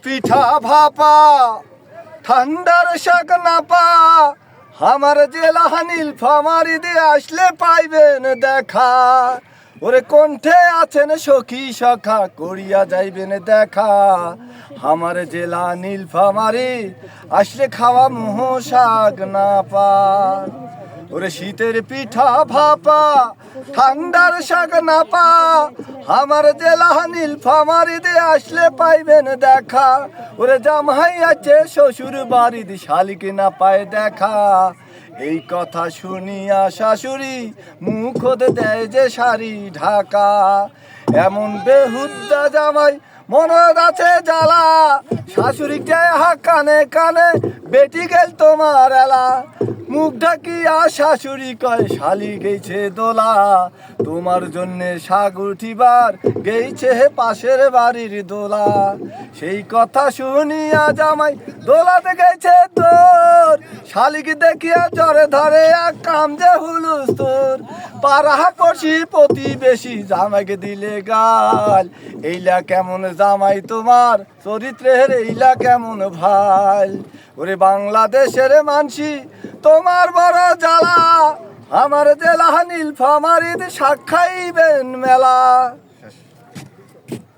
পিঠা ভাপা ঠান্ডার শাক নাপা আমার জেলা নীলফামারী দিয়ে আসলে পাইবেন দেখা। ওরে কণ্ঠে আছেন সখী সখা করিয়া যাইবেন দেখা। আমার জেলা নীলফামারী আসলে খাওয়া মোহ শাক নাপা। ওরে শীতের পিঠা ভাপা ঠান্ডার শাক নাপা আমার জেলা নীলফামারী দিয়ে আসলে পাইবেন দেখা। ওরে জামাই আছে শ্বশুর বাড়ির শালিকে না পায় দেখা। এই কথা শুনিয়া শাশুড়ি মুখ দেয় যে শাড়ি ঢাকা। এমন বেহুদ্দা জামাই মনের আছে জ্বালা শাশুড়িকে কানে কানে বেটি গেল তোমার এলা। মুখ ঢাকিয়া শাশুড়ি কয় শালি গেছে দোলা তোমার জন্যে শাক উঠিবার গেইছে পাশের বাড়ির দোলা। সেই কথা শুনিয়া জামাই দোলাতে গেছে তোর শালিকে দেখিয়া জ্বরে ধরে এক কাম যে হুলুস তোর। পাড়া পড়শি প্রতিবেশী জামাইকে দিলে গাল এইলা কেমন জামাই তোমার চরিত্রের এইলা কেমন ভাই। ওরে বাংলাদেশের মানসি তোমার বড় জ্বালা আমার জেলা নীলফামারীতে শাক খাইবেন মেলা।